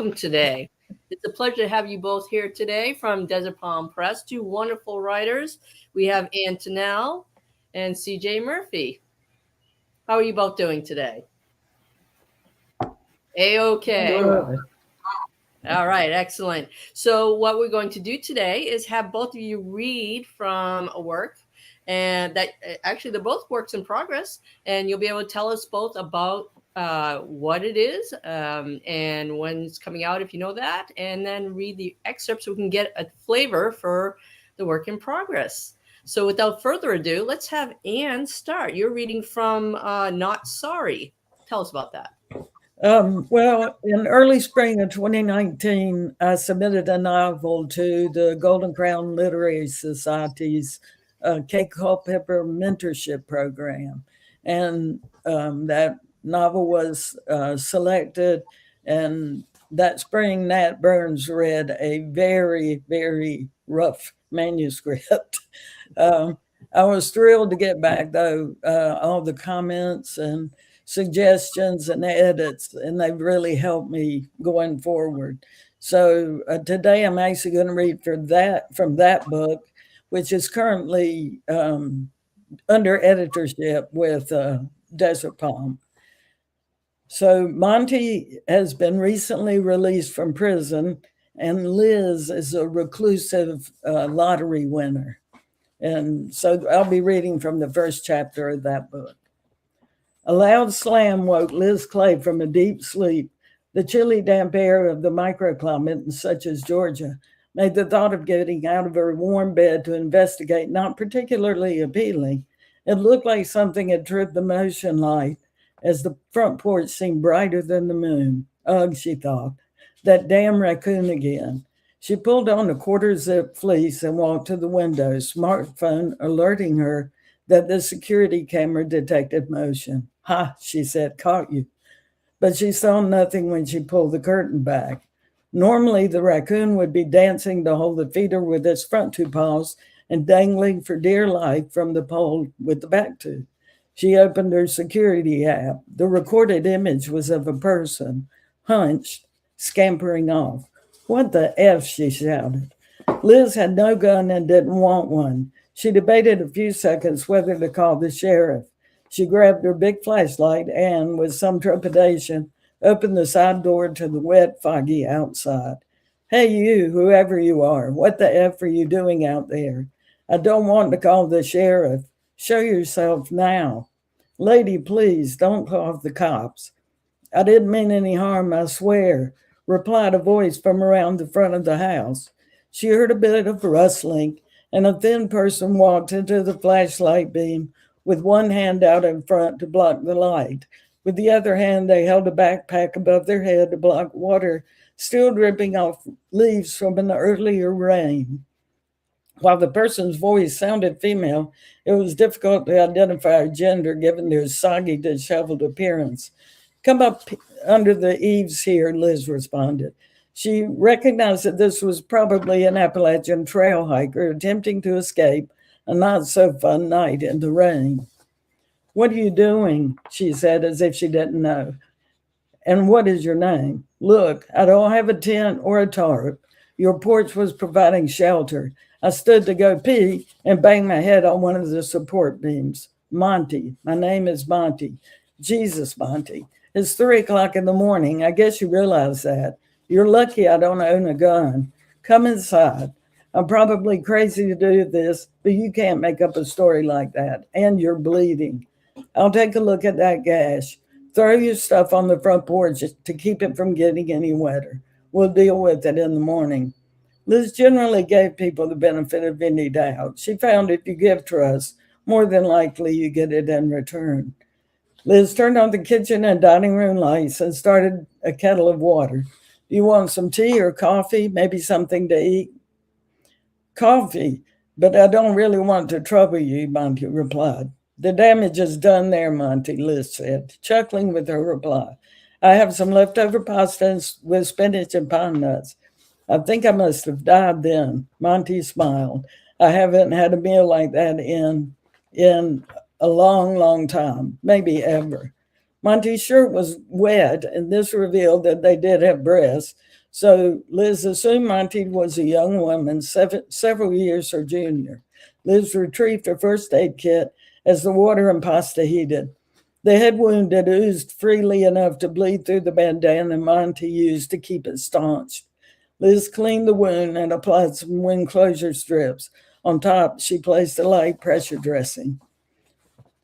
welcome today. It's a pleasure to have you both here today from Desert Palm Press, two wonderful writers. We have Ann Tonnell and CJ Murphy. How are you both doing today? A-okay. Good. All right, excellent. So what we're going to do today is have both of you read from a work, and that actually they're both works in progress, and you'll be able to tell us both about what it is and when it's coming out, if you know that, and then read the excerpt so we can get a flavor for the work in progress. So without further ado, let's have Anne start. You're reading from Not Sorry. Tell us about that. Well, in early spring of 2019, I submitted a novel to the Golden Crown Literary Society's K. Culpepper Mentorship Program. And that novel was selected. And that spring, Nat Burns read a very, very rough manuscript. I was thrilled to get back, though, all the comments and suggestions and edits, and they've really helped me going forward. So today I'm actually going to read from that book, which is currently under editorship with Desert Palm. So Monty has been recently released from prison, and Liz is a reclusive lottery winner. And so I'll be reading from the first chapter of that book. A loud slam woke Liz Clay from a deep sleep. The chilly, damp air of the microclimate in such as Georgia made the thought of getting out of her warm bed to investigate not particularly appealing. It looked like something had tripped the motion light as the front porch seemed brighter than the moon. Ugh, she thought, that damn raccoon again. She pulled on a quarter-zip fleece and walked to the window, smartphone alerting her that the security camera detected motion. Ha, she said, caught you. But she saw nothing when she pulled the curtain back. Normally, the raccoon would be dancing to hold the feeder with its front two paws and dangling for dear life from the pole with the back two. She opened her security app. The recorded image was of a person, hunched, scampering off. What the F, she shouted. Liz had no gun and didn't want one. She debated a few seconds whether to call the sheriff. She grabbed her big flashlight and, with some trepidation, opened the side door to the wet, foggy outside. Hey, you, whoever you are, what the F are you doing out there? I don't want to call the sheriff. Show yourself now. Lady, please, don't call the cops. I didn't mean any harm, I swear, replied a voice from around the front of the house. She heard a bit of rustling, and a thin person walked into the flashlight beam with one hand out in front to block the light. With the other hand, they held a backpack above their head to block water still dripping off leaves from an earlier rain. While the person's voice sounded female, it was difficult to identify her gender given their soggy, disheveled appearance. Come up under the eaves here, Liz responded. She recognized that this was probably an Appalachian trail hiker attempting to escape a not-so-fun night in the rain. What are you doing? She said, as if she didn't know. And what is your name? Look, I don't have a tent or a tarp. Your porch was providing shelter. I stood to go pee and banged my head on one of the support beams. Monty. My name is Monty. Jesus, Monty. It's 3 o'clock in the morning. I guess you realize that. You're lucky I don't own a gun. Come inside. I'm probably crazy to do this, but you can't make up a story like that. And you're bleeding. I'll take a look at that gash. Throw your stuff on the front porch to keep it from getting any wetter. We'll deal with it in the morning. Liz generally gave people the benefit of any doubt. She found if you give trust, more than likely you get it in return. Liz turned on the kitchen and dining room lights and started a kettle of water. Do you want some tea or coffee? Maybe something to eat? Coffee, but I don't really want to trouble you, Monty replied. The damage is done there, Monty, Liz said, chuckling with her reply. I have some leftover pasta with spinach and pine nuts. I think I must have died then. Monty smiled. I haven't had a meal like that in a long, long time, maybe ever. Monty's shirt was wet, and this revealed that they did have breasts. So Liz assumed Monty was a young woman, several years her junior. Liz retrieved her first aid kit as the water and pasta heated. The head wound had oozed freely enough to bleed through the bandana Monty used to keep it staunched. Liz cleaned the wound and applied some wound closure strips. On top, she placed a light pressure dressing.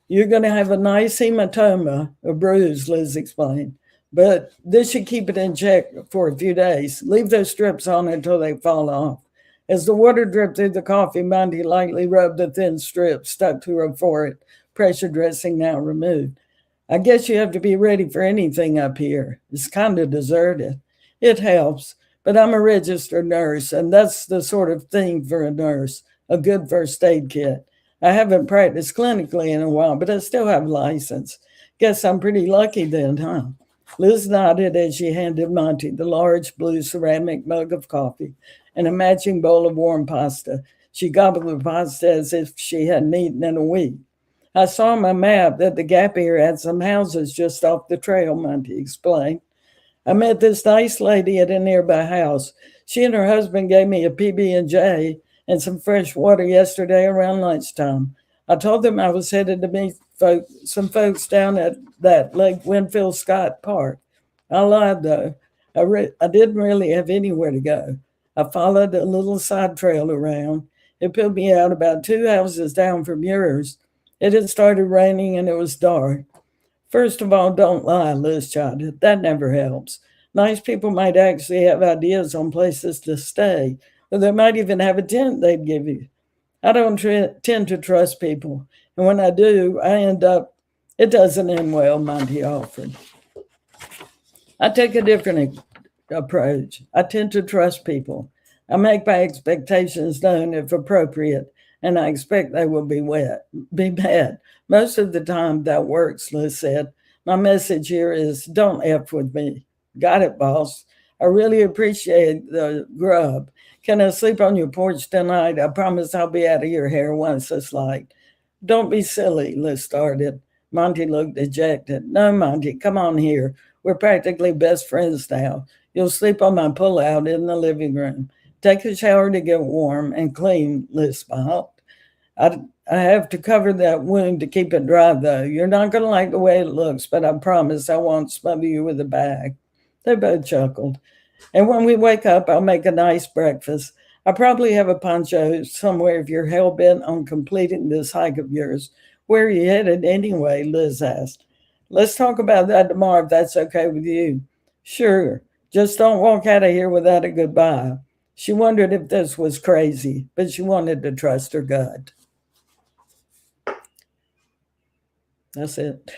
You're going to have a nice hematoma, a bruise, Liz explained. But this should keep it in check for a few days. Leave those strips on until they fall off. As the water dripped through the coffee, Monty lightly rubbed the thin strip stuck to her forehead, pressure dressing now removed. I guess you have to be ready for anything up here. It's kind of deserted. It helps, but I'm a registered nurse, and that's the sort of thing for a nurse, a good first aid kit. I haven't practiced clinically in a while, but I still have a license. Guess I'm pretty lucky then, huh? Liz nodded as she handed Monty the large blue ceramic mug of coffee and a matching bowl of warm pasta. She gobbled the pasta as if she hadn't eaten in a week. I saw on my map that the gap here had some houses just off the trail, Monty explained. I met this nice lady at a nearby house. She and her husband gave me a PB&J and some fresh water yesterday around lunchtime. I told them I was headed to meet some folks down at that Lake Winfield Scott Park. I lied, though. I didn't really have anywhere to go. I followed a little side trail around. It put me out about 2 houses down from yours. It had started raining and it was dark. First of all, don't lie, Liz chided. That never helps. Nice people might actually have ideas on places to stay, or they might even have a tent they'd give you. I don't tend to trust people, and when I do, it doesn't end well, Monty offered. I take a different approach. I tend to trust people. I make my expectations known if appropriate, and I expect they will be met. Most of the time that works, Liz said. My message here is don't F with me. Got it, boss. I really appreciate the grub. Can I sleep on your porch tonight? I promise I'll be out of your hair once it's light. Don't be silly, Liz started. Monty looked dejected. No, Monty, come on here. We're practically best friends now. You'll sleep on my pullout in the living room. Take a shower to get warm and clean, Liz smiled. I have to cover that wound to keep it dry, though. You're not going to like the way it looks, but I promise I won't smother you with a bag. They both chuckled. And when we wake up, I'll make a nice breakfast. I probably have a poncho somewhere if you're hell-bent on completing this hike of yours. Where are you headed anyway? Liz asked. Let's talk about that tomorrow if that's okay with you. Sure. Just don't walk out of here without a goodbye. She wondered if this was crazy, but she wanted to trust her gut. That's it.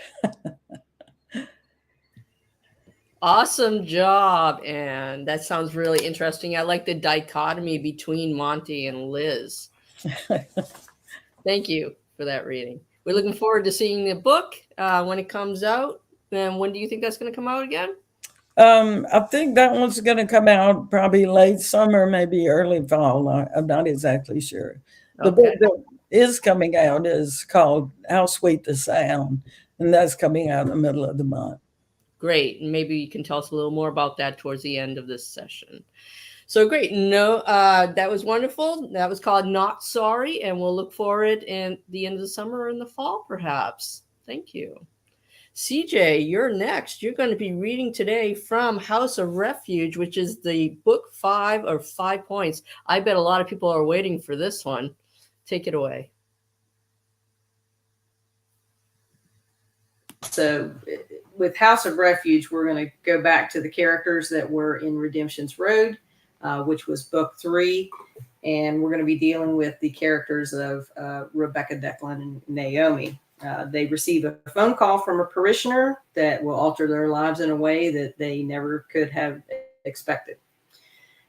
Awesome job. And that sounds really interesting. I like the dichotomy between Monty and Liz. Thank you for that reading. We're looking forward to seeing the book when it comes out. And when do you think that's going to come out again? I think that one's going to come out probably late summer, maybe early fall. I'm not exactly sure. The book that is coming out is called How Sweet the Sound, and that's coming out in the middle of the month. Great. And maybe you can tell us a little more about that towards the end of this session. So great. No, that was wonderful. That was called Not Sorry, and we'll look for it in the end of the summer or in the fall, perhaps. Thank you. CJ, you're next. You're going to be reading today from House of Refuge, which is the book 5 or 5 points. I bet a lot of people are waiting for this one. Take it away. So with House of Refuge, we're going to go back to the characters that were in Redemption's Road, which was book 3. And we're going to be dealing with the characters of Rebecca, Declan, and Naomi. They receive a phone call from a parishioner that will alter their lives in a way that they never could have expected.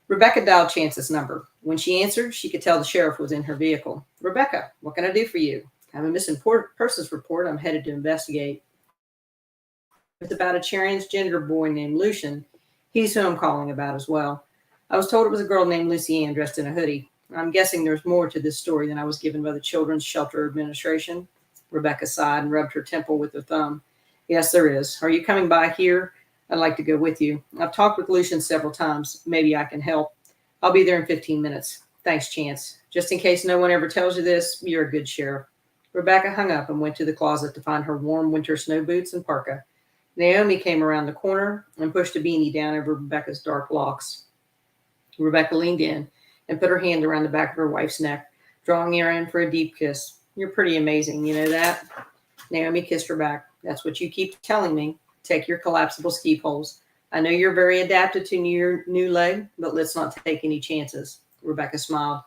Rebecca dialed Chance's number. When she answered, she could tell the sheriff was in her vehicle. Rebecca, what can I do for you? I have a missing persons report I'm headed to investigate. It's about a transgender boy named Lucian. He's who I'm calling about as well. I was told it was a girl named Lucy Ann dressed in a hoodie. I'm guessing there's more to this story than I was given by the Children's Shelter Administration. Rebecca sighed and rubbed her temple with her thumb. Yes, there is. Are you coming by here? I'd like to go with you. I've talked with Lucian several times. Maybe I can help. I'll be there in 15 minutes. Thanks, Chance. Just in case no one ever tells you this, you're a good sheriff. Rebecca hung up and went to the closet to find her warm winter snow boots and parka. Naomi came around the corner and pushed a beanie down over Rebecca's dark locks. Rebecca leaned in and put her hand around the back of her wife's neck, drawing her in for a deep kiss. You're pretty amazing, you know that? Naomi kissed her back. That's what you keep telling me. Take your collapsible ski poles. I know you're very adapted to your new leg, but let's not take any chances. Rebecca smiled.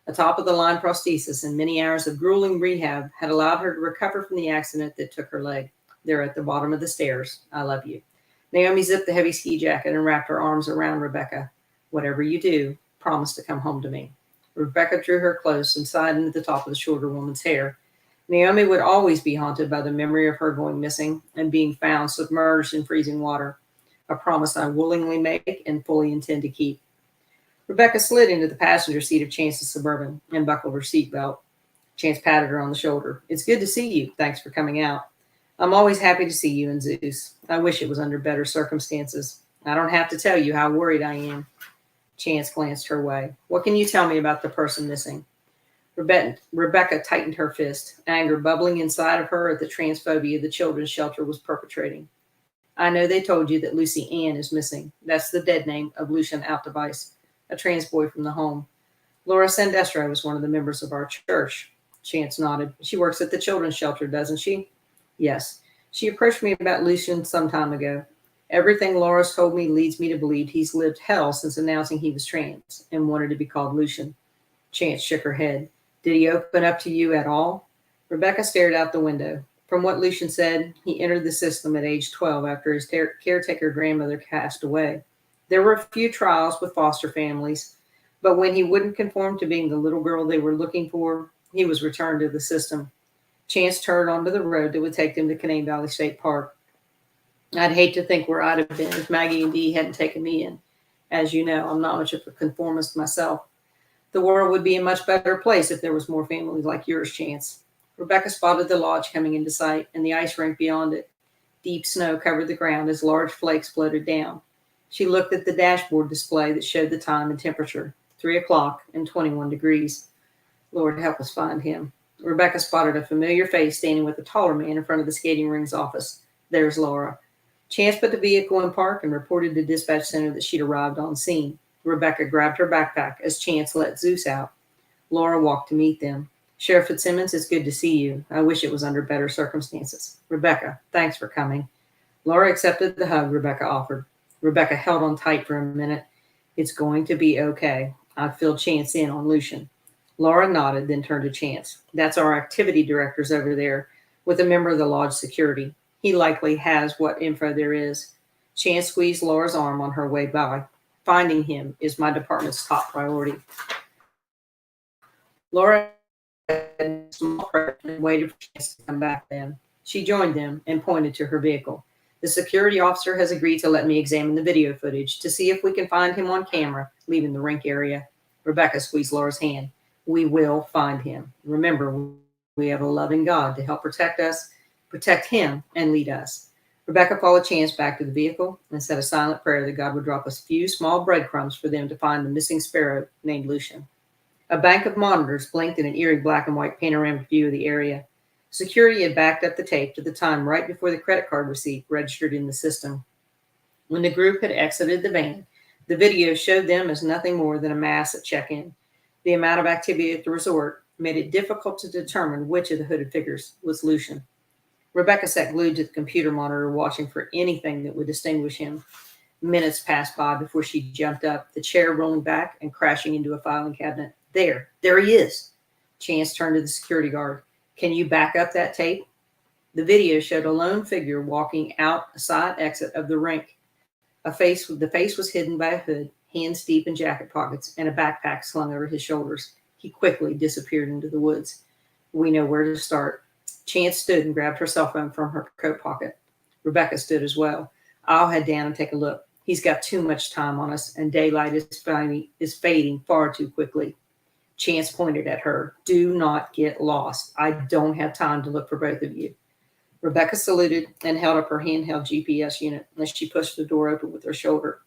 A top-of-the-line prosthesis and many hours of grueling rehab had allowed her to recover from the accident that took her leg. They're at the bottom of the stairs. I love you. Naomi zipped the heavy ski jacket and wrapped her arms around Rebecca. Whatever you do, promise to come home to me. Rebecca drew her close and sighed into the top of the shorter woman's hair. Naomi would always be haunted by the memory of her going missing and being found submerged in freezing water, a promise I willingly make and fully intend to keep. Rebecca slid into the passenger seat of Chance's Suburban and buckled her seatbelt. Chance patted her on the shoulder. It's good to see you. Thanks for coming out. I'm always happy to see you and Zeus. I wish it was under better circumstances. I don't have to tell you how worried I am. Chance glanced her way. What can you tell me about the person missing? Rebecca tightened her fist, anger bubbling inside of her at the transphobia the children's shelter was perpetrating. I know they told you that Lucy Ann is missing. That's the dead name of Lucian Altavice, a trans boy from the home. Laura Sandestro was one of the members of our church. Chance nodded. She works at the children's shelter, doesn't she? Yes. She approached me about Lucian some time ago. Everything Laura's told me leads me to believe he's lived hell since announcing he was trans and wanted to be called Lucian. Chance shook her head. Did he open up to you at all? Rebecca stared out the window. From what Lucian said, he entered the system at age 12 after his caretaker grandmother passed away. There were a few trials with foster families, but when he wouldn't conform to being the little girl they were looking for, he was returned to the system. Chance turned onto the road that would take them to Canaan Valley State Park. I'd hate to think where I'd have been if Maggie and Dee hadn't taken me in. As you know, I'm not much of a conformist myself. The world would be a much better place if there was more families like yours, Chance. Rebecca spotted the lodge coming into sight and the ice rink beyond it. Deep snow covered the ground as large flakes floated down. She looked at the dashboard display that showed the time and temperature, 3 o'clock and 21 degrees. Lord help us find him. Rebecca spotted a familiar face standing with a taller man in front of the skating ring's office. There's Laura. Chance put the vehicle in park and reported to dispatch center that she'd arrived on scene. Rebecca grabbed her backpack as Chance let Zeus out. Laura walked to meet them. Sheriff Fitzsimmons, it's good to see you. I wish it was under better circumstances. Rebecca, thanks for coming. Laura accepted the hug Rebecca offered. Rebecca held on tight for a minute. It's going to be okay. I've filled Chance in on Lucian. Laura nodded, then turned to Chance. That's our activity director's over there with a member of the lodge security. He likely has what info there is. Chance squeezed Laura's arm on her way by. Finding him is my department's top priority. Laura had a small prayer and waited for Chance to come back then. She joined them and pointed to her vehicle. The security officer has agreed to let me examine the video footage to see if we can find him on camera leaving the rink area. Rebecca squeezed Laura's hand. We will find him. Remember, we have a loving God to help protect us, protect him, and lead us. Rebecca followed Chance back to the vehicle and said a silent prayer that God would drop a few small breadcrumbs for them to find the missing sparrow named Lucian. A bank of monitors blinked in an eerie black and white panoramic view of the area. Security had backed up the tape to the time right before the credit card receipt registered in the system. When the group had exited the van, the video showed them as nothing more than a mass at check-in. The amount of activity at the resort made it difficult to determine which of the hooded figures was Lucian. Rebecca sat glued to the computer monitor, watching for anything that would distinguish him. Minutes passed by before she jumped up, the chair rolling back and crashing into a filing cabinet. There he is. Chance turned to the security guard. Can you back up that tape? The video showed a lone figure walking out a side exit of the rink. The face was hidden by a hood, hands deep in jacket pockets, and a backpack slung over his shoulders. He quickly disappeared into the woods. We know where to start. Chance stood and grabbed her cell phone from her coat pocket. Rebecca stood as well. I'll head down and take a look. He's got too much time on us, and daylight is fading far too quickly. Chance pointed at her. Do not get lost. I don't have time to look for both of you. Rebecca saluted and held up her handheld GPS unit as she pushed the door open with her shoulder.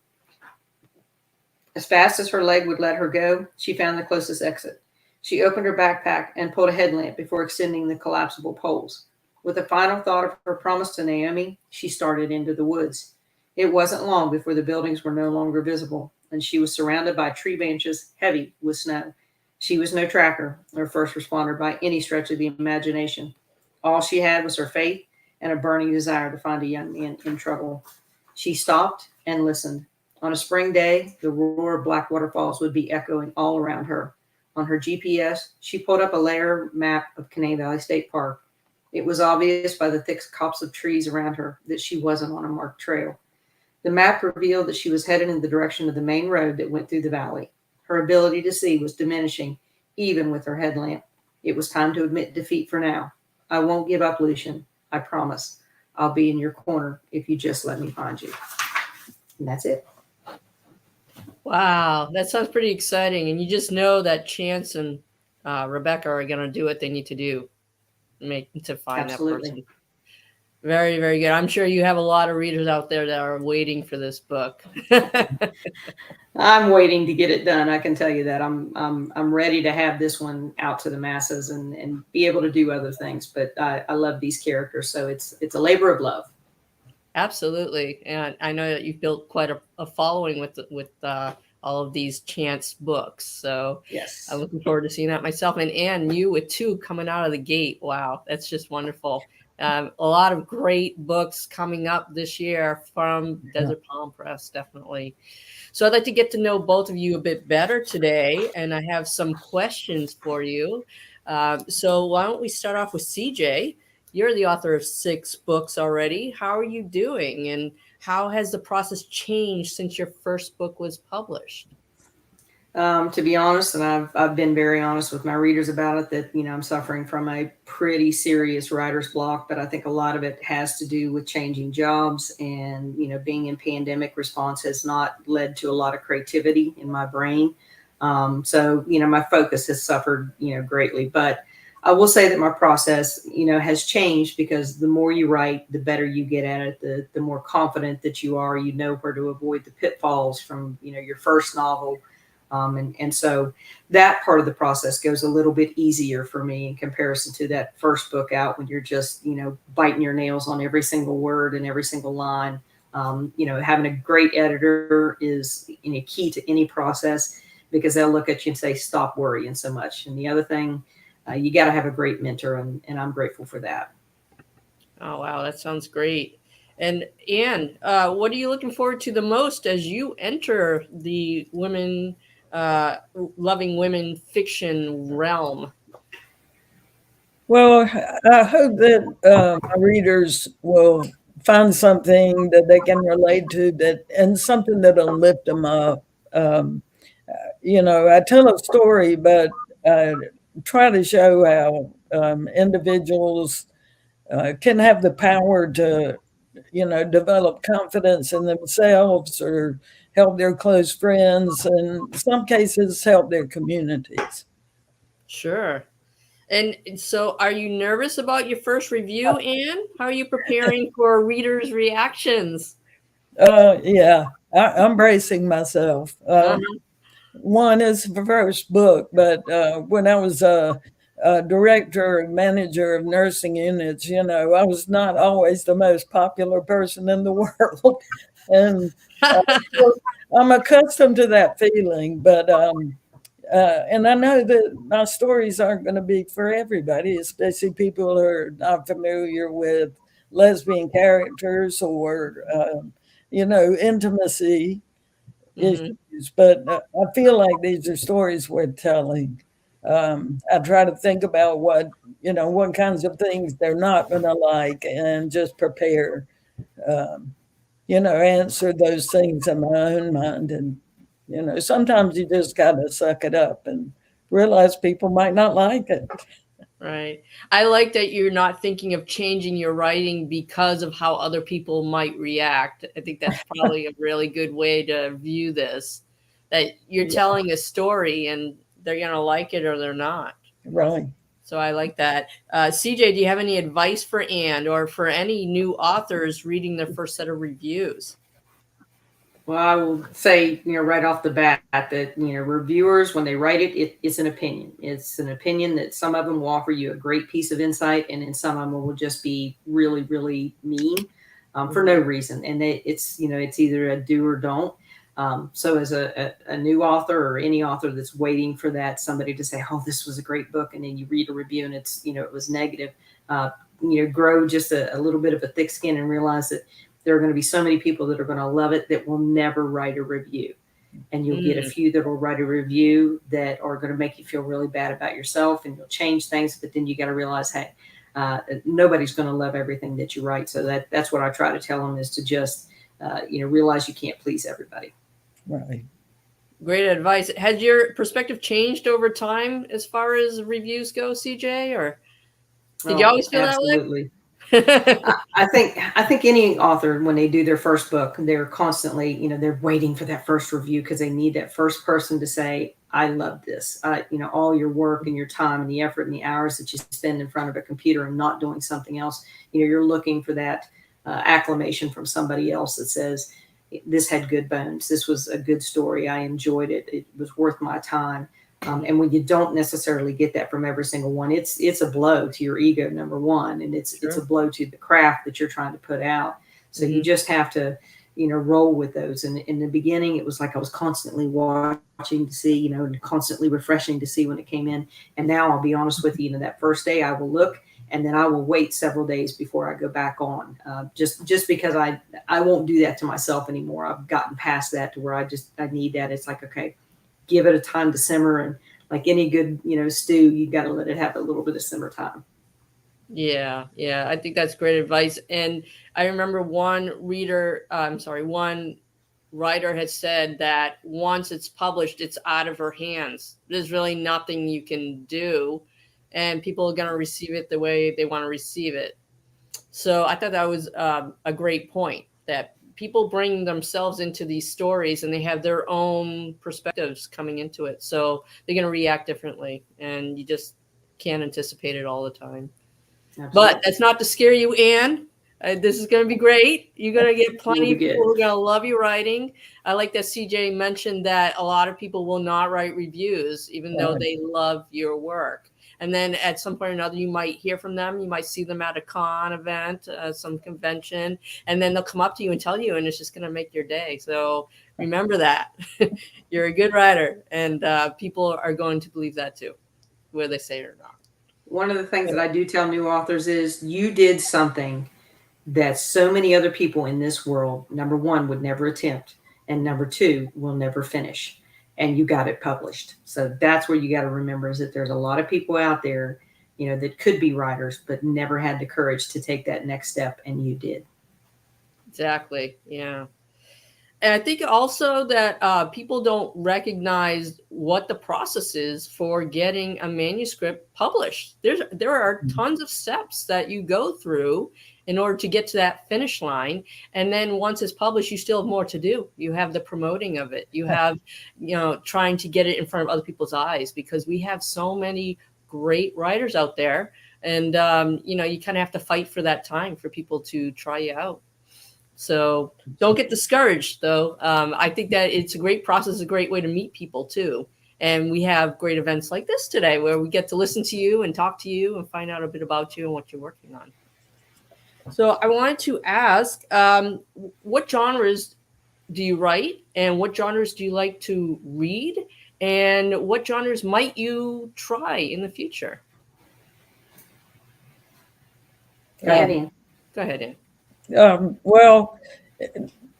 As fast as her leg would let her go, she found the closest exit. She opened her backpack and pulled a headlamp before extending the collapsible poles. With a final thought of her promise to Naomi, she started into the woods. It wasn't long before the buildings were no longer visible, and she was surrounded by tree branches heavy with snow. She was no tracker or first responder by any stretch of the imagination. All she had was her faith and a burning desire to find a young man in trouble. She stopped and listened. On a spring day, the roar of black waterfalls would be echoing all around her. On her GPS, she pulled up a layer map of Canaan Valley State Park. It was obvious by the thick copse of trees around her that she wasn't on a marked trail. The map revealed that she was headed in the direction of the main road that went through the valley. Her ability to see was diminishing, even with her headlamp. It was time to admit defeat for now. I won't give up, Lucian. I promise. I'll be in your corner if you just let me find you. And that's it. Wow, that sounds pretty exciting. And you just know that Chance and Rebecca are going to do what they need to do to find Absolutely. that person. Very, very good. I'm sure you have a lot of readers out there that are waiting for this book. I'm waiting to get it done. I can tell you that I'm ready to have this one out to the masses and be able to do other things. But I love these characters, so it's a labor of love. Absolutely, and I know that you've built quite a following with all of these Chance books. So yes, I'm looking forward to seeing that myself. And you with 2 coming out of the gate. Wow, that's just wonderful. A lot of great books coming up this year from Desert Palm Press, definitely. So I'd like to get to know both of you a bit better today, and I have some questions for you. So why don't we start off with CJ? You're the author of 6 books already. How are you doing? And how has the process changed since your first book was published? To be honest, and I've been very honest with my readers about it, that, I'm suffering from a pretty serious writer's block, but I think a lot of it has to do with changing jobs and, being in pandemic response has not led to a lot of creativity in my brain. So, my focus has suffered, greatly, but I will say that my process, has changed because the more you write, the better you get at it, the more confident that you are, where to avoid the pitfalls from, your first novel. And so that part of the process goes a little bit easier for me in comparison to that first book out when you're just, biting your nails on every single word and every single line. Having a great editor is key to any process because they'll look at you and say, stop worrying so much. And the other thing, you got to have a great mentor, and I'm grateful for that. Oh, wow. That sounds great. And Anne, what are you looking forward to the most as you enter the loving women fiction realm? Well, I hope that my readers will find something that they can relate to, and something that'll lift them up. I tell a story, but try to show how individuals can have the power to, develop confidence in themselves or help their close friends, and in some cases help their communities. Sure. And so are you nervous about your first review, Anne? How are you preparing for readers' reactions? Yeah, I'm bracing myself. One is the first book, but when I was a director and manager of nursing units, I was not always the most popular person in the world. And I'm accustomed to that feeling, but and I know that my stories aren't going to be for everybody, especially people who are not familiar with lesbian characters or, intimacy issues. But I feel like these are stories worth telling. I try to think about what kinds of things they're not going to like and just prepare, answer those things in my own mind. And, sometimes you just got to suck it up and realize people might not like it. Right. I like that you're not thinking of changing your writing because of how other people might react. I think that's probably a really good way to view this, that you're telling a story and they're going to like it or they're not. Right. So I like that. CJ, do you have any advice for Ann or for any new authors reading their first set of reviews? Well, I will say, right off the bat that, reviewers, when they write it's an opinion. It's an opinion that some of them will offer you a great piece of insight, and then some of them will just be really, really mean for no reason. And it's either a do or don't. So as a new author or any author that's waiting for that, somebody to say, oh, this was a great book, and then you read a review and it's, it was negative, grow just a little bit of a thick skin and realize that there are going to be so many people that are going to love it that will never write a review. And you'll get a few that will write a review that are going to make you feel really bad about yourself, and you'll change things. But then you got to realize, hey, nobody's going to love everything that you write. So that's what I try to tell them, is to just, realize you can't please everybody. Right. Great advice. Has your perspective changed over time as far as reviews go, CJ, or did you always feel absolutely. that way? I think any author, when they do their first book, they're constantly, they're waiting for that first review, because they need that first person to say, I love this. All your work and your time and the effort and the hours that you spend in front of a computer and not doing something else, you're looking for that acclamation from somebody else that says, this had good bones. This was a good story. I enjoyed it. It was worth my time. And when you don't necessarily get that from every single one, it's a blow to your ego, number one, and it's a blow to the craft that you're trying to put out. So you just have to, roll with those. And in the beginning, it was like I was constantly watching to see, and constantly refreshing to see when it came in. And now I'll be honest with you, that first day I will look, and then I will wait several days before I go back on, just because I won't do that to myself anymore. I've gotten past that to where I need that. It's like, okay, give it a time to simmer, and like any good, stew, you got to let it have a little bit of simmer time. Yeah. I think that's great advice. And I remember one writer had said that once it's published, it's out of her hands. There's really nothing you can do, and people are going to receive it the way they want to receive it. So I thought that was a great point, that people bring themselves into these stories and they have their own perspectives coming into it. So they're going to react differently, and you just can't anticipate it all the time. Absolutely. But that's not to scare you, Ann. This is going to be great. You're going to get plenty of people who are going to love your writing. I like that CJ mentioned that a lot of people will not write reviews, even though they love your work. And then at some point or another, you might hear from them. You might see them at a con event, some convention, and then they'll come up to you and tell you, and it's just going to make your day. So remember that. You're a good writer, and people are going to believe that too, whether they say it or not. One of the things that I do tell new authors is, you did something that so many other people in this world, number one, would never attempt, and number two, will never finish. And you got it published. So that's where you got to remember, is that there's a lot of people out there, that could be writers, but never had the courage to take that next step. And you did. Exactly. Yeah. And I think also that people don't recognize what the process is for getting a manuscript published. There are tons of steps that you go through in order to get to that finish line. And then once it's published, you still have more to do. You have the promoting of it. You have, trying to get it in front of other people's eyes, because we have so many great writers out there. And, you kind of have to fight for that time for people to try you out. So don't get discouraged, though. I think that it's a great process, a great way to meet people, too. And we have great events like this today where we get to listen to you and talk to you and find out a bit about you and what you're working on. So I wanted to ask, what genres do you write, and what genres do you like to read, and what genres might you try in the future? Go ahead, Ann. Well,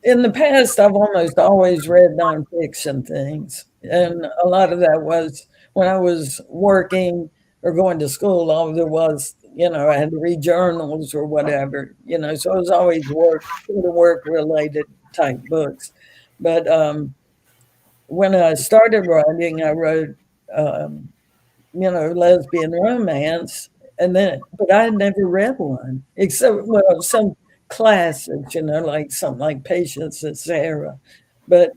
in the past, I've almost always read nonfiction things. And a lot of that was when I was working or going to school. All there was, I had to read journals or whatever, so it was always work-related type books. But when I started writing, I wrote, lesbian romance. But I had never read one, except, some classics, like something like Patience and Sarah. But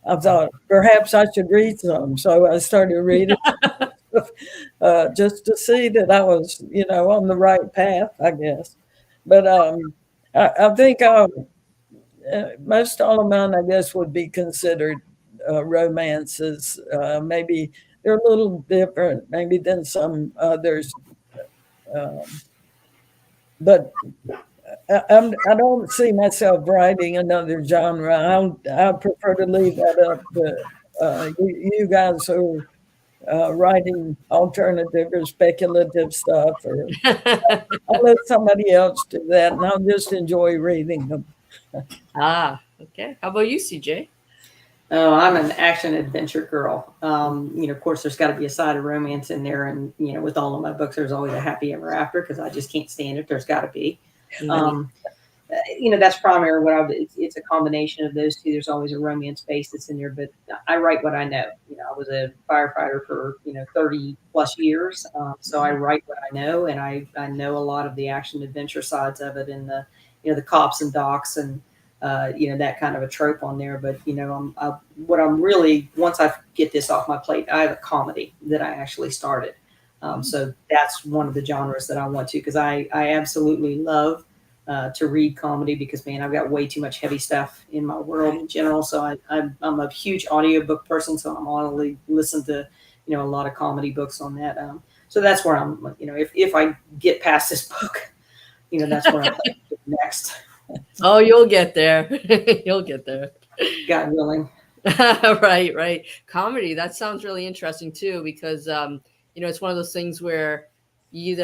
I thought perhaps I should read some. So I started reading. just to see that I was, on the right path, I guess. But I think most all of mine, I guess, would be considered romances. Maybe they're a little different, maybe than some others. But I don't see myself writing another genre. I prefer to leave that up to you guys who are writing alternative or speculative stuff, or I'll let somebody else do that, and I'll just enjoy reading them. Okay. How about you, CJ? Oh, I'm an action adventure girl. Of course, there's got to be a side of romance in there, and with all of my books, there's always a happy ever after because I just can't stand it. There's got to be. Um, that's primarily what it's a combination of those two. There's always a romance base that's in there, but I write what I know. I was a firefighter for 30 plus years, so I write what I know, and I know a lot of the action adventure sides of it, and the cops and docs and that kind of a trope on there. But what I'm really, once I get this off my plate, I have a comedy that I actually started. So that's one of the genres that I want to, because I absolutely love to read comedy, because man, I've got way too much heavy stuff in my world in general. So I'm a huge audiobook person, so I'm only listen to a lot of comedy books on that. So that's where I'm. If I get past this book, that's where I'm next. Oh, you'll get there. You'll get there. God willing. Right. Comedy. That sounds really interesting too, because it's one of those things where you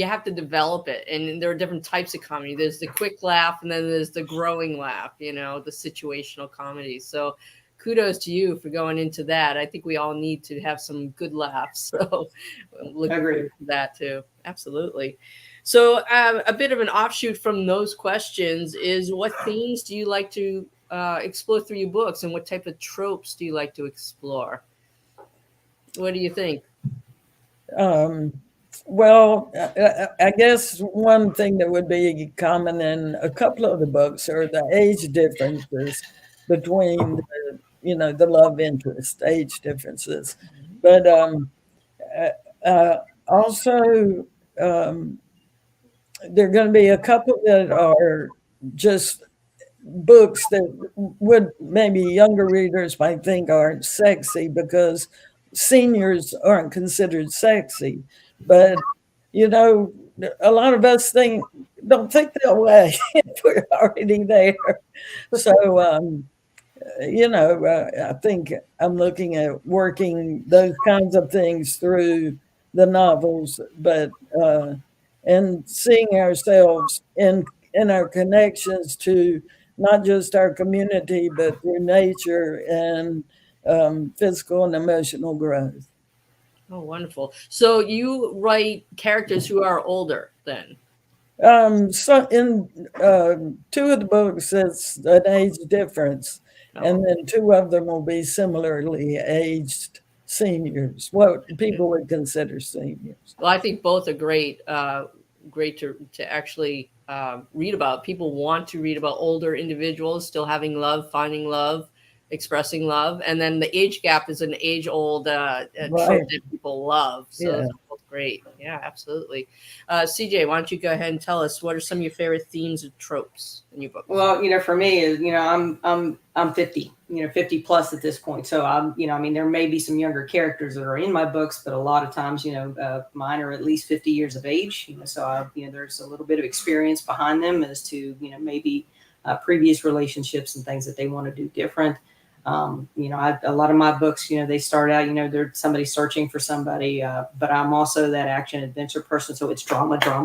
have to develop it, and there are different types of comedy. There's the quick laugh, and then there's the growing laugh. The situational comedy. So, kudos to you for going into that. I think we all need to have some good laughs. So, look forward to that too. Absolutely. So, a bit of an offshoot from those questions is, what themes do you like to explore through your books, and what type of tropes do you like to explore? What do you think? Well, I guess one thing that would be common in a couple of the books are the age differences between the love interest, age differences. But also, there are going to be a couple that are just books that would maybe younger readers might think aren't sexy, because seniors aren't considered sexy. But a lot of us don't think that way if we're already there. So I think I'm looking at working those kinds of things through the novels, but and seeing ourselves in our connections to not just our community, but through nature and physical and emotional growth. Oh, wonderful. So you write characters who are older then? So in two of the books, it's an age difference, and then two of them will be similarly aged seniors, what people would consider seniors. Well, I think both are great, great to actually read about. People want to read about older individuals still having love, finding love, expressing love, and then the age gap is an age-old trope that people love. So those are both great. Yeah, absolutely. CJ, why don't you go ahead and tell us, what are some of your favorite themes or tropes in your books? Well, for me is, I'm 50, 50 plus at this point. So there may be some younger characters that are in my books, but a lot of times, mine are at least 50 years of age. So there's a little bit of experience behind them as to, maybe previous relationships and things that they want to do different. A lot of my books, they start out, they're somebody searching for somebody, but I'm also that action adventure person. So it's drama. That's,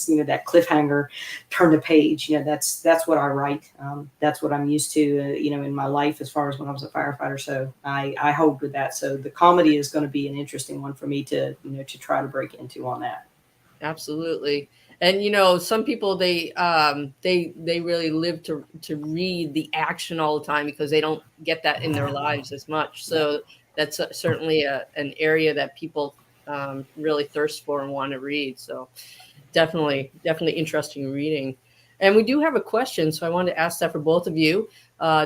that cliffhanger, turn the page, that's what I write. That's what I'm used to, in my life as far as when I was a firefighter. So I hold with that. So the comedy is going to be an interesting one for me to try to break into on that. Absolutely. And some people they really live to read the action all the time, because they don't get that in their lives as much. So that's certainly an area that people really thirst for and want to read. So definitely interesting reading. And we do have a question, so I wanted to ask that for both of you.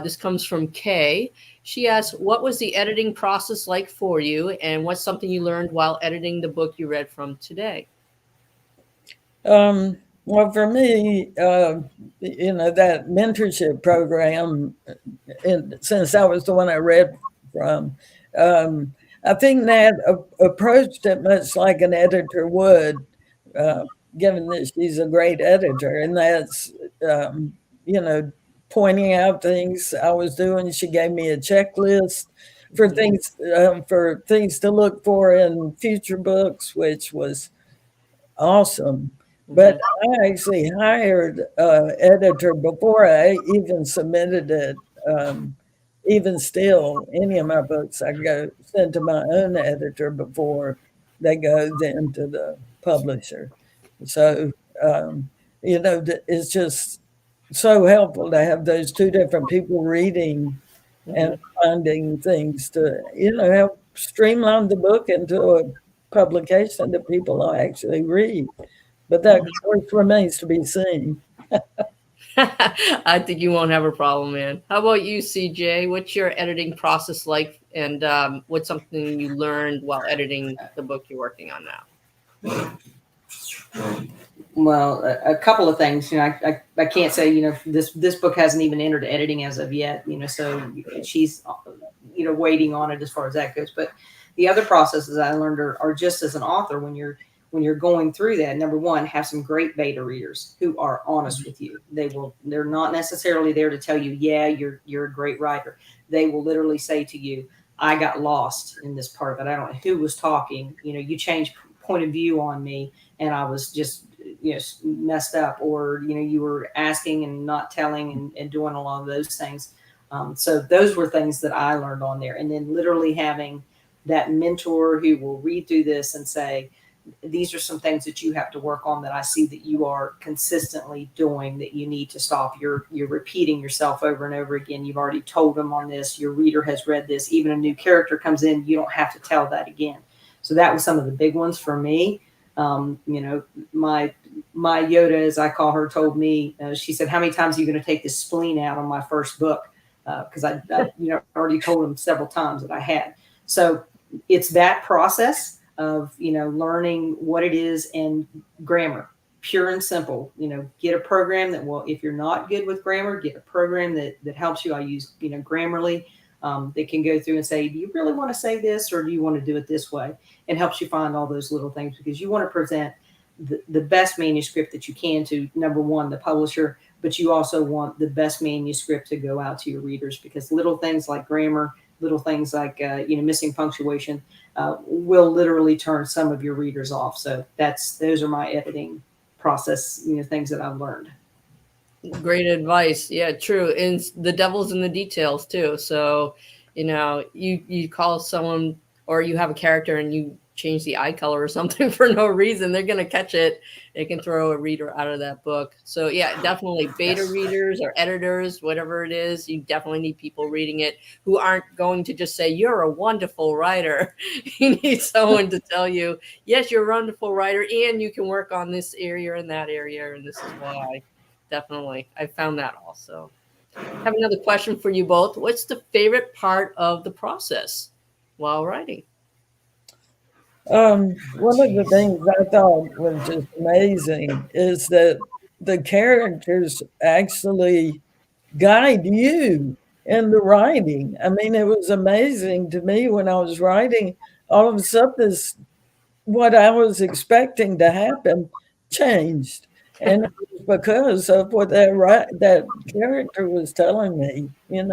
This comes from Kay. She asks, what was the editing process like for you, and what's something you learned while editing the book you read from today? Well, for me, that mentorship program, since that was the one I read from, I think Nat approached it much like an editor would, given that she's a great editor, and that's, you know, pointing out things I was doing. She gave me a checklist for things to look for in future books, which was awesome. But I actually hired an editor before I even submitted it. Even still, any of my books I go send to my own editor before they go then to the publisher. So it's just so helpful to have those two different people reading and finding things to help streamline the book into a publication that people will actually read. But that, of course, remains to be seen. I think you won't have a problem, man. How about you, CJ? What's your editing process like, and what's something you learned while editing the book you're working on now? Well, a couple of things. I can't say this book hasn't even entered editing as of yet. So she's waiting on it as far as that goes. But the other processes I learned are just as an author when you're going through that. Number one, have some great beta readers who are honest with you. They're not necessarily there to tell you, yeah, you're a great writer. They will literally say to you, I got lost in this part of it. I don't know who was talking. You changed point of view on me, and I was just messed up, or you were asking and not telling and doing a lot of those things. So those were things that I learned on there. And then literally having that mentor who will read through this and say, these are some things that you have to work on that I see that you are consistently doing, that you need to stop. You're repeating yourself over and over again. You've already told them on this. Your reader has read this. Even a new character comes in, you don't have to tell that again. So that was some of the big ones for me. My Yoda, as I call her, told me, she said, how many times are you going to take this spleen out on my first book? Because I already told him several times that I had. So it's that process of, learning what it is, and grammar, pure and simple. Get a program that will, if you're not good with grammar, get a program that helps you. I use, Grammarly. They can go through and say, do you really want to say this, or do you want to do it this way? And helps you find all those little things, because you want to present the best manuscript that you can to, number one, the publisher, but you also want the best manuscript to go out to your readers, because little things like grammar, little things like, missing punctuation will literally turn some of your readers off. So those are my editing process, things that I've learned. Great advice. Yeah, true. And the devil's in the details too. So, you call someone, or you have a character and you change the eye color or something for no reason, they're going to catch it. It can throw a reader out of that book. So yeah, definitely beta readers or editors, whatever it is, you definitely need people reading it who aren't going to just say, you're a wonderful writer. You need someone to tell you, yes, you're a wonderful writer, and you can work on this area and that area, and this is why. Definitely. I found that also. I have another question for you both. What's the favorite part of the process while writing? One of the things I thought was just amazing is that the characters actually guide you in the writing. I mean, it was amazing to me when I was writing. All of a sudden, what I was expecting to happen changed. And it was because of what that character was telling me, and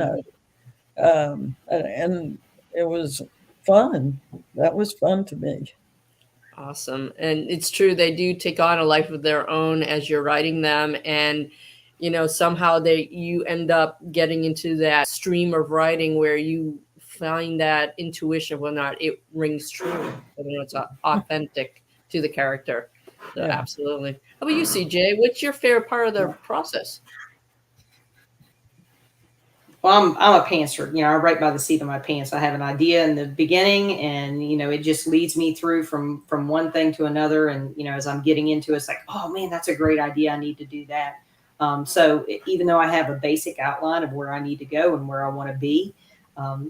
it was fun. That was fun to me. Awesome. And it's true, they do take on a life of their own as you're writing them. And, somehow you end up getting into that stream of writing where you find that intuition of whether or not it rings true, whether or not it's authentic to the character. So yeah. Absolutely. How about you, CJ? What's your favorite part of the process? Well, I'm a pantser. I write by the seat of my pants. I have an idea in the beginning, and it just leads me through from one thing to another. And as I'm getting into it, it's like, oh man, that's a great idea. I need to do that. So even though I have a basic outline of where I need to go and where I want to be,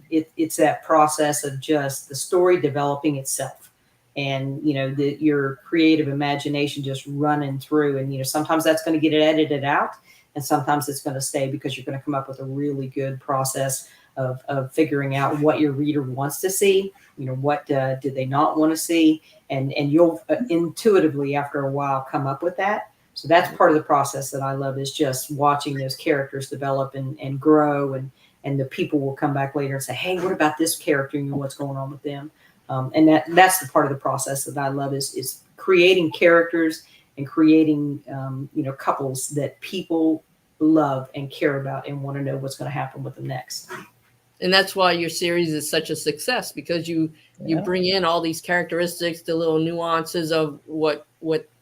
it's that process of just the story developing itself, and your creative imagination just running through. And sometimes that's going to get edited out, and sometimes it's going to stay, because you're going to come up with a really good process of figuring out what your reader wants to see. What do they not want to see, and you'll intuitively after a while come up with that. So that's part of the process that I love, is just watching those characters develop and grow, and the people will come back later and say, hey, what about this character, and what's going on with them. And that's the part of the process that I love, is creating characters and creating couples that people love and care about and want to know what's going to happen with them next. And that's why your series is such a success, because you bring in all these characteristics, the little nuances of what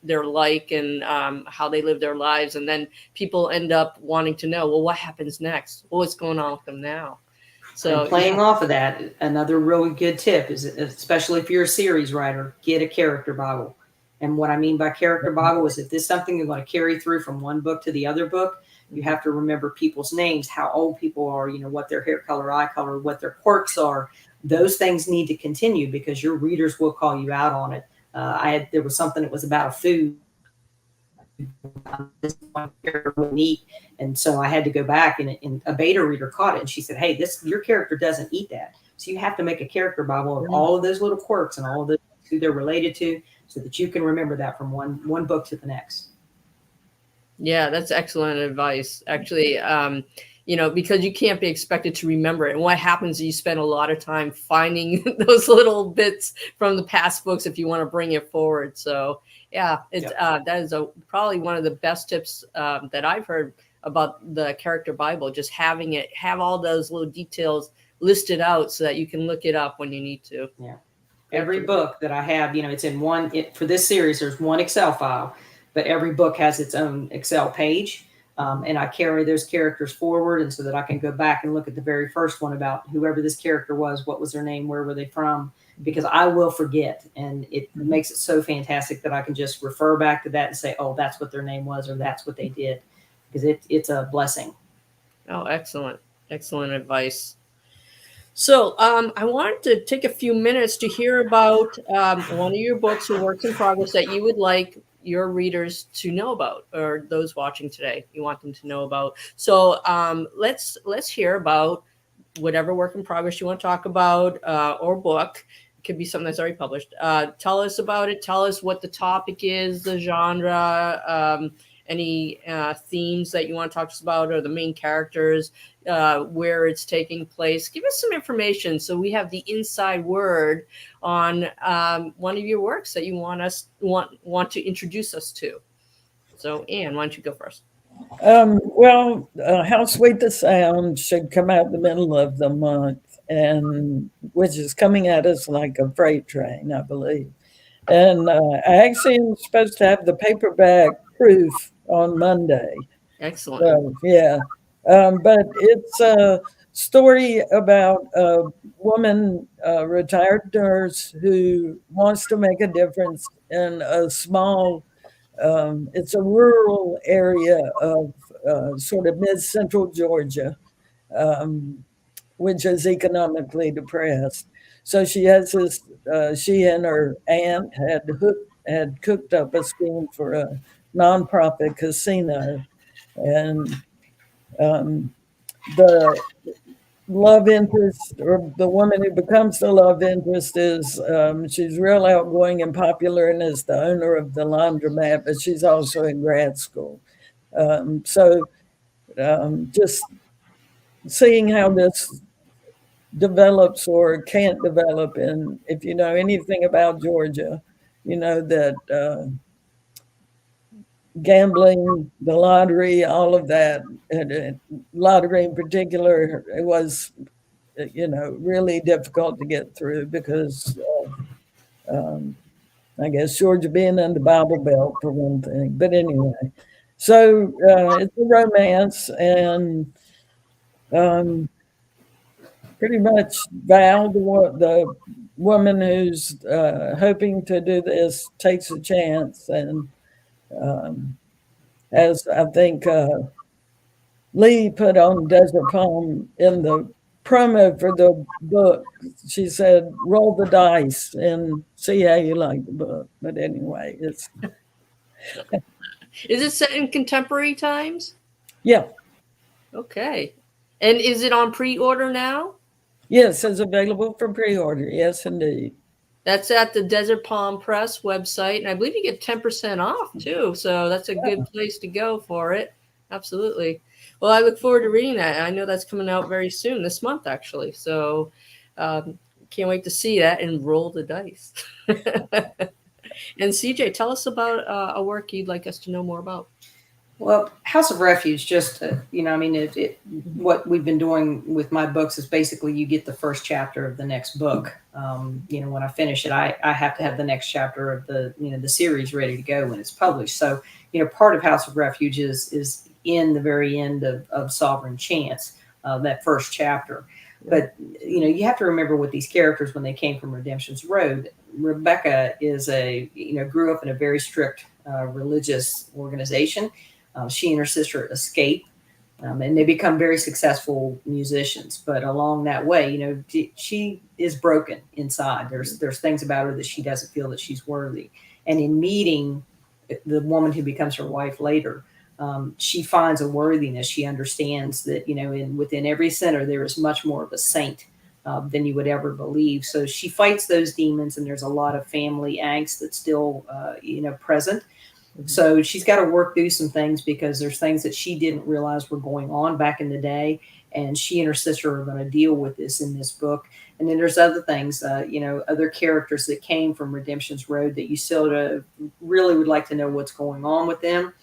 they're like, and how they live their lives. And then people end up wanting to know, well, what happens next? Well, what's going on with them now? So and playing off of that, another really good tip is, especially if you're a series writer, get a character Bible. And what I mean by character Bible is, if this is something you're going to carry through from one book to the other book, you have to remember people's names, how old people are, what their hair color, eye color, what their quirks are. Those things need to continue, because your readers will call you out on it. There was something that was about a food. This one character wouldn't eat, and so I had to go back, and a beta reader caught it, and she said, hey, your character doesn't eat that. So you have to make a character Bible of all of those little quirks and all of who they're related to, so that you can remember that from one book to the next. Yeah, that's excellent advice. Actually, because you can't be expected to remember it. And what happens is you spend a lot of time finding those little bits from the past books if you want to bring it forward. So yeah, that is probably one of the best tips that I've heard about the character Bible, just have all those little details listed out so that you can look it up when you need to. Yeah. Every book that I have, it's in for this series, there's one Excel file, but every book has its own Excel page. And I carry those characters forward, and so that I can go back and look at the very first one about whoever this character was, what was their name, where were they from, because I will forget. And it makes it so fantastic that I can just refer back to that and say, oh, that's what their name was, or that's what they did, because it's a blessing. Oh, excellent. Excellent advice. So I wanted to take a few minutes to hear about one of your books or works in progress that you would like your readers to know about, or those watching today, you want them to know about. So let's hear about whatever work in progress you want to talk about, or book. It could be something that's already published. Tell us about it. Tell us what the topic is, the genre, any themes that you want to talk to us about, or the main characters, where it's taking place. Give us some information so we have the inside word on one of your works that you want to introduce us to. So, Anne, why don't you go first? Well, How Sweet the Sound should come out the middle of the month, and which is coming at us like a freight train, I believe. And I actually am supposed to have the paperback proof on Monday. Excellent. So, yeah. But it's a story about a woman, a retired nurse, who wants to make a difference in a small, it's a rural area of sort of mid-central Georgia, which is economically depressed. So she has this, she and her aunt had cooked up a scheme for a nonprofit casino. And the love interest, or the woman who becomes the love interest, is she's real outgoing and popular, and is the owner of the laundromat, but she's also in grad school. Just seeing how this develops or can't develop, and if you know anything about Georgia, you know that gambling, the lottery, all of that, and lottery in particular, it was, really difficult to get through because I guess Georgia being in the Bible Belt for one thing. But anyway, so it's a romance, and pretty much Val, the woman who's hoping to do this, takes a chance, and as I think Lee put on Desert Palm in the promo for the book. She said, roll the dice and see how you like the book. But anyway, it's, Is it set in contemporary times? yeah. Okay. And is it on pre-order now? Yes, it's available for pre-order. Yes, indeed. That's at the Desert Palm Press website, and I believe you get 10% off too. So that's a good place to go for it. Absolutely. Well, I look forward to reading that. I know that's coming out very soon, this month actually. So can't wait to see that and roll the dice. And CJ, tell us about a work you'd like us to know more about. Well, House of Refuge, just, I mean, what we've been doing with my books is basically you get the first chapter of the next book. When I finish it, I have to have the next chapter of the series ready to go when it's published. So, part of House of Refuge is in the very end of Sovereign Chance, that first chapter. But, you have to remember with these characters when they came from Redemption's Road, Rebecca grew up in a very strict religious organization. She and her sister escape, and they become very successful musicians. But along that way, she is broken inside. There's things about her that she doesn't feel that she's worthy. And in meeting the woman who becomes her wife later, she finds a worthiness. She understands that within every sinner there is much more of a saint than you would ever believe. So she fights those demons, and there's a lot of family angst that's still present. So she's got to work through some things because there's things that she didn't realize were going on back in the day. And she and her sister are going to deal with this in this book. And then there's other things, other characters that came from Redemption's Road that you still really would like to know what's going on with them.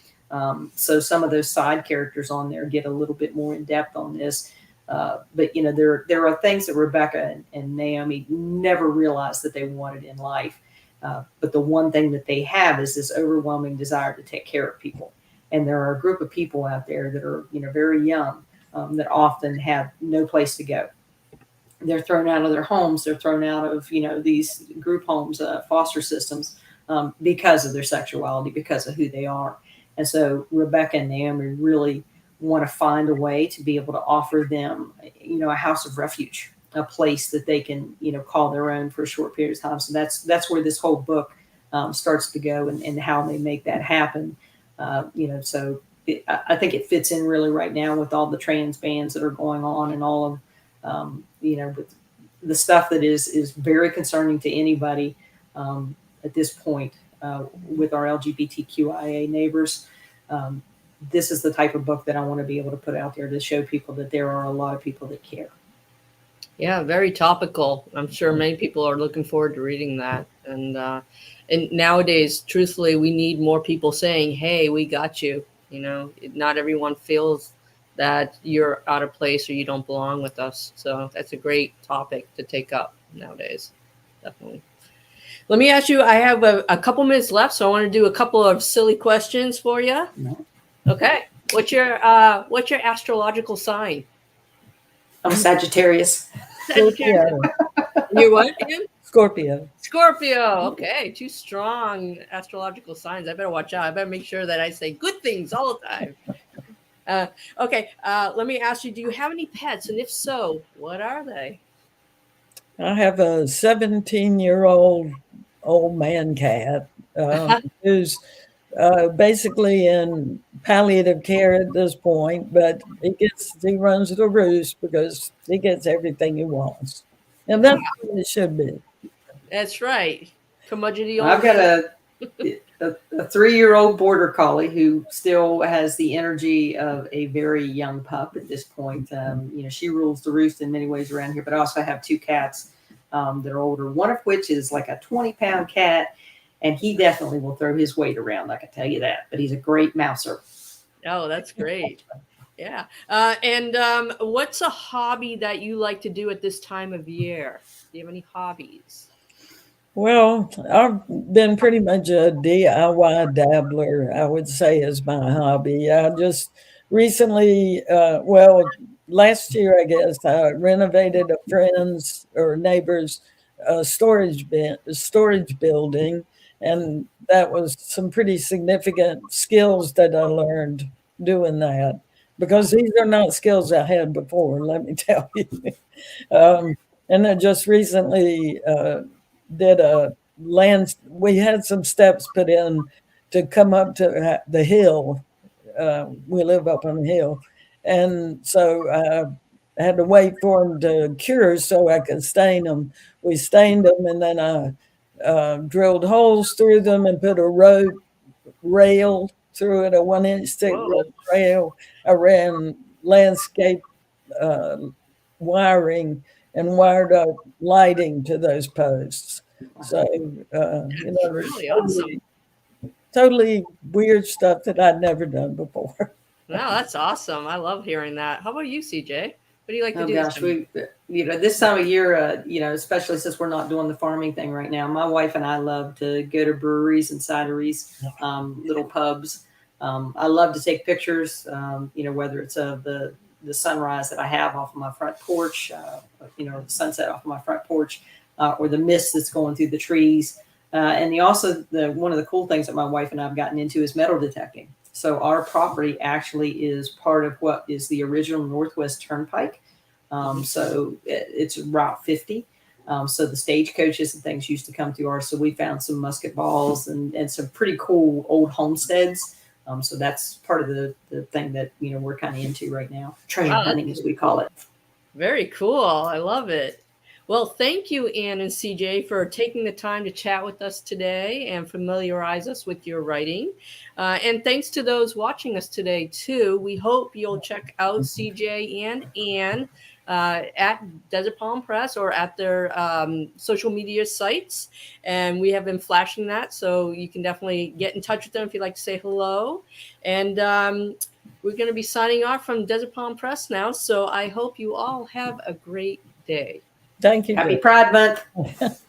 So some of those side characters on there get a little bit more in depth on this. But there are things that Rebecca and Naomi never realized that they wanted in life. But the one thing that they have is this overwhelming desire to take care of people. And there are a group of people out there that are, very young, that often have no place to go. They're thrown out of their homes. They're thrown out of, these group homes, foster systems, because of their sexuality, because of who they are. And so Rebecca and Naomi really want to find a way to be able to offer them, a house of refuge, a place that they can, call their own for a short period of time. So that's where this whole book starts to go, and how they make that happen. So I think it fits in really right now with all the trans bans that are going on, and all of, with the stuff that is very concerning to anybody at this point with our LGBTQIA neighbors. This is the type of book that I want to be able to put out there to show people that there are a lot of people that care. Yeah, very topical. I'm sure many people are looking forward to reading that. And nowadays, truthfully, we need more people saying, hey, we got you. Not everyone feels that you're out of place or you don't belong with us. So that's a great topic to take up nowadays. Definitely. Let me ask you, I have a couple minutes left, so I want to do a couple of silly questions for you. No. Okay. What's your astrological sign? I'm a Sagittarius. Scorpio. You're what again? Scorpio. Scorpio. Okay, two strong astrological signs. I better watch out. I better make sure that I say good things all the time. Okay, let me ask you, do you have any pets? And if so, what are they? I have a 17-year-old old man cat who's basically in palliative care at this point, but he runs the roost because he gets everything he wants. And that's what it should be. That's right. Curmudgeony old I've got a 3-year-old border collie who still has the energy of a very young pup at this point. She rules the roost in many ways around here, but I also have 2 cats that are older, one of which is like a 20-pound cat, and he definitely will throw his weight around, I can tell you that, but he's a great mouser. Oh, that's great. Yeah. And what's a hobby that you like to do at this time of year? Do you have any hobbies? Well, I've been pretty much a DIY dabbler, I would say, is my hobby. I just recently, last year, I guess, I renovated a friend's or neighbor's storage building, And that was some pretty significant skills that I learned doing that, because these are not skills I had before, let me tell you. And I just recently did a we had some steps put in to come up to the hill. We live up on the hill. And so I had to wait for them to cure so I could stain them. We stained them, and then I drilled holes through them and put a rope rail through it, a 1-inch thick Whoa. rail. I ran landscape wiring and wired up lighting to those posts. So, Really awesome. totally weird stuff that I'd never done before. Wow, that's awesome. I love hearing that. How about you, CJ? What do you like to Oh do? gosh, this time of year, especially since we're not doing the farming thing right now, my wife and I love to go to breweries and cideries, little pubs. I love to take pictures, whether it's of the sunrise that I have off of my front porch, the sunset off of my front porch, or the mist that's going through the trees. And one of the cool things that my wife and I have gotten into is metal detecting. So our property actually is part of what is the original Northwest Turnpike. So it's Route 50. So the stagecoaches and things used to come through ours. So we found some musket balls and some pretty cool old homesteads. So that's part of the thing that, we're kind of into right now. Treasure hunting, as we call it. Very cool. I love it. Well, thank you, Ann and CJ, for taking the time to chat with us today and familiarize us with your writing. And thanks to those watching us today, too. We hope you'll check out CJ and Ann at Desert Palm Press or at their social media sites. And we have been flashing that, so you can definitely get in touch with them if you'd like to say hello. And we're going to be signing off from Desert Palm Press now. So I hope you all have a great day. Thank you. Happy Pride Month.